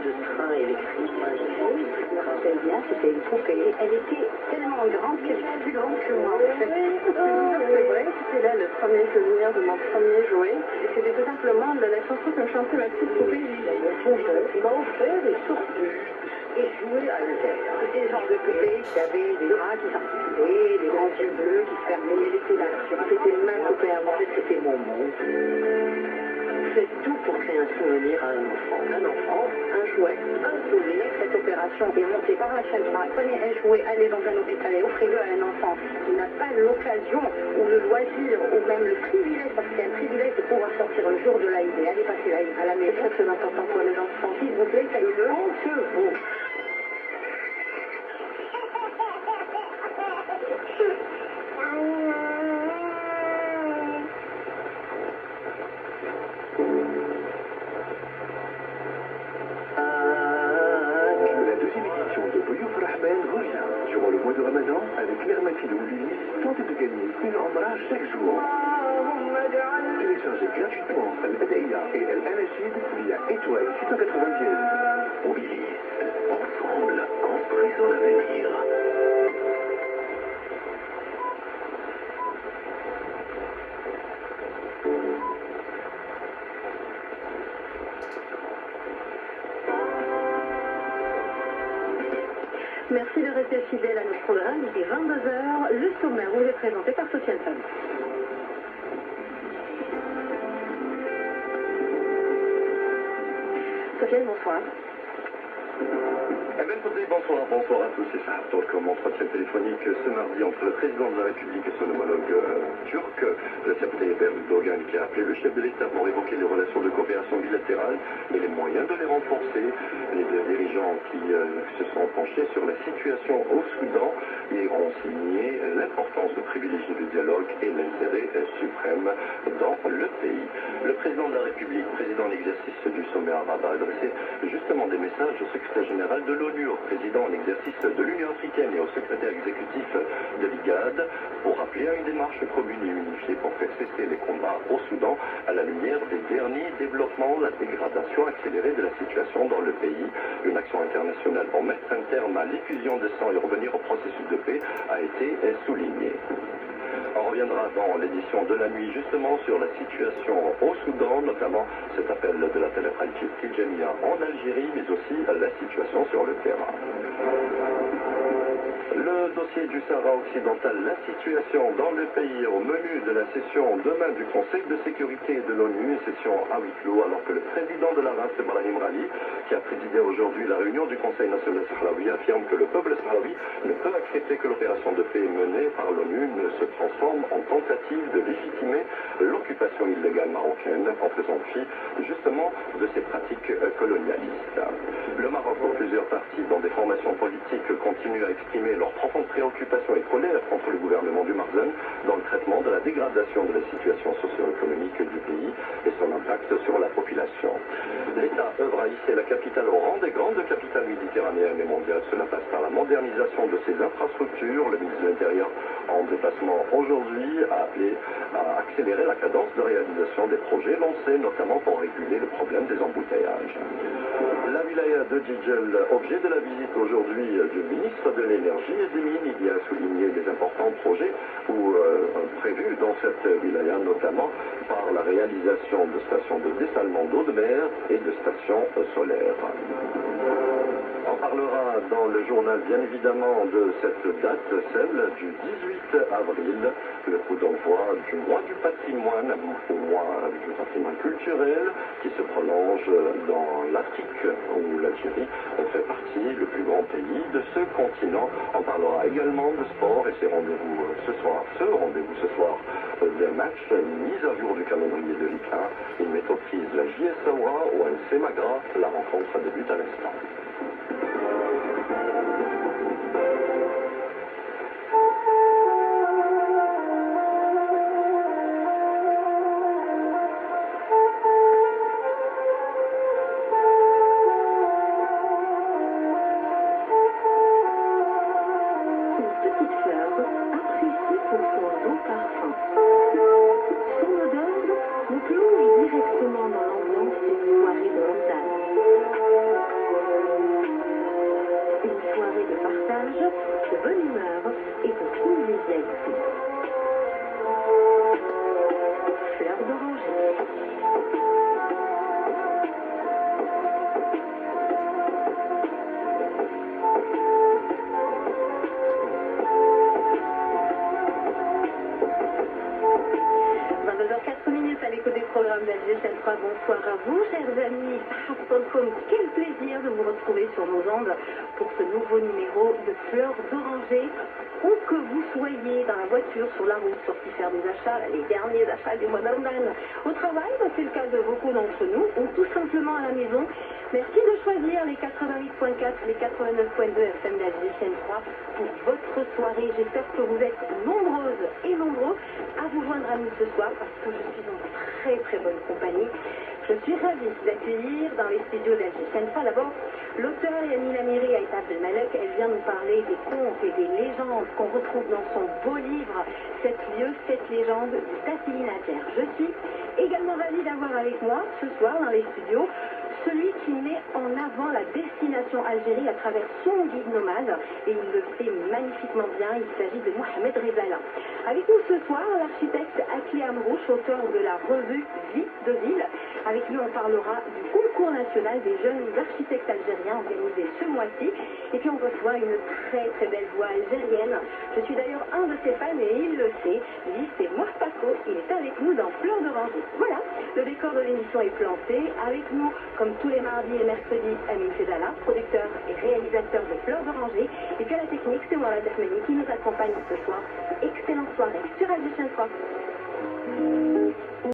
de train électrique. Je me rappelle bien, c'était une poupée. Elle était tellement grande qu'elle était plus grande que moi. C'est vrai, c'était là le premier souvenir de mon premier jouet. Et c'était tout simplement la chanson que me chantait ma petite poupée Lily. Il m'a offert des sortues et joué à l'intérieur. C'était le genre de poupée qui avait des bras qui s'articulaient, des grands yeux bleus qui se fermaient, elle était là. C'était ma poupée à moi. C'était mon monde. Faites tout pour créer un souvenir à un enfant. Un enfant, Un jouet, un souvenir. Cette opération est montée par la chaîne 3. Prenez un jouet, allez dans un hôpital et offrez-le à un enfant qui n'a pas l'occasion ou le loisir ou même le privilège, parce que c'est un privilège de pouvoir sortir le jour de l'Aïd et aller passer l'Aïd à la maison. C'est très important pour les enfants. S'il vous plaît, faites-le. que vous. La deuxième édition de Boyouf Rahman revient. Durant le mois de Ramadan, avec Mermatil ou Lily, tentez de gagner une Omra chaque jour. Téléchargez gratuitement Al-Adaïa et Al-Anachid via Étoile 690. Oui, ensemble, construisons l'avenir. Merci de rester fidèle à nos programmes. Il est 22h. Le sommaire vous est présenté par Sofiane Sam. Sofiane, bonsoir. Bonsoir à tous. Et ça retourne comme entretien téléphonique ce mardi entre le président de la République et son homologue turc, Recep Tayyip Erdogan, qui a appelé le chef de l'État pour évoquer les relations de coopération bilatérale et les moyens de les renforcer. Les deux dirigeants qui se sont penchés sur la situation au Soudan et ont signé l'importance de privilégier le dialogue et l'intérêt suprême dans le pays. Le président de la République, président en exercice du sommet arabe, a adressé justement des messages au secrétaire général de l'ONU, au président en exercice de l'Union africaine et au secrétaire exécutif de l'IGAD pour appeler à une démarche commune et unifiée pour faire cesser les combats au Soudan à la lumière des derniers développements, la dégradation accélérée de la situation dans le pays. Une action internationale pour mettre un terme à l'effusion de sang et revenir au processus de paix a été soulignée. On reviendra dans l'édition de la nuit justement sur la situation au Soudan, notamment cet appel de la Telef Al-Tijaniya en Algérie, mais aussi la situation sur le terrain. Le dossier du Sahara occidental, la situation dans le pays au menu de la session demain du Conseil de sécurité de l'ONU, une session à huis clos, alors que le président de la RAS, Brahim Rali, qui a présidé aujourd'hui la réunion du Conseil national sahraoui, affirme que le peuple sahraoui ne peut accepter que l'opération de paix menée par l'ONU ne se transforme en tentative de légitimer l'occupation illégale marocaine en faisant fi justement de ces pratiques colonialistes. Le Maroc, pour plusieurs partis dans des formations politiques, continue à exprimer leur profonde préoccupation et colère contre le gouvernement du Marzan dans le traitement de la dégradation de la situation socio-économique du pays et son impact sur la population. L'État œuvre à hisser la capitale au rang des grandes capitales méditerranéennes et mondiales. Cela passe par la modernisation de ses infrastructures. Le ministre de l'Intérieur, en déplacement aujourd'hui, a appelé à accélérer la cadence de réalisation des projets lancés, notamment pour réguler le problème des embouteillages. La wilaya de Djidjel, objet de la visite aujourd'hui du ministre de l'Énergie et des Mines, il y a souligné des importants projets prévus dans cette wilaya, notamment par la réalisation de stations de dessalement d'eau de mer et de stations solaires. On parlera dans le journal bien évidemment de cette date, celle du 18 avril, le coup d'envoi du mois du patrimoine, au mois du patrimoine culturel qui se prolonge dans l'Afrique où l'Algérie fait partie, le plus grand pays de ce continent. On parlera également de sport et ce rendez-vous ce soir des matchs mis à jour du calendrier de Ligue 1. Une métroprise, la JS Saoura ou un Semagra, la rencontre débute à l'instant. Directement dans l'ambiance d'une soirée de montagne. chaîne 3, bonsoir à vous, chers amis. Quel plaisir de vous retrouver sur nos ondes pour ce nouveau numéro de Fleurs d'Oranger. Où que vous soyez, dans la voiture, sur la route, sorti faire des achats, les derniers achats du mois de Ramadan, au travail, c'est le cas de beaucoup d'entre nous, ou tout simplement à la maison. Merci de choisir les 88.4, les 89.2 FM d'Alger 3 pour votre soirée. J'espère que vous êtes nombreuses et nombreux à vous joindre à nous ce soir parce que je suis en très très bonne compagnie. Je suis ravie d'accueillir dans les studios d'Alger 3 d'abord l'auteur Yamil Amiri Aït Abdelmalek. Elle vient nous parler des contes et des légendes qu'on retrouve dans son beau livre 7 lieux, 7 légendes du Tassilinater. Je suis également ravie d'avoir avec moi ce soir dans les studios celui qui met en avant la destination Algérie à travers son guide nomade, et il le fait magnifiquement bien. Il s'agit de Mohamed Rezala. Avec nous ce soir, l'architecte Akli Amrouche, auteur de la revue Vie de Ville. Avec lui, on parlera du concours national des jeunes architectes algériens organisé ce mois-ci. Et puis on reçoit une très très belle voix algérienne. Je suis d'ailleurs un de ses fans et il le sait. Lui, c'est Mouah Paco. Il est avec nous dans Fleurs d'Oranger. Voilà, le décor de l'émission est planté. Avec nous, comme tous les mardis et mercredis, Amin Fedala, producteur et réalisateur de Fleurs d'Oranger. Et puis à la technique, c'est moi, la Dahmeni, qui nous accompagne ce soir. Excellente soirée sur Alger 3.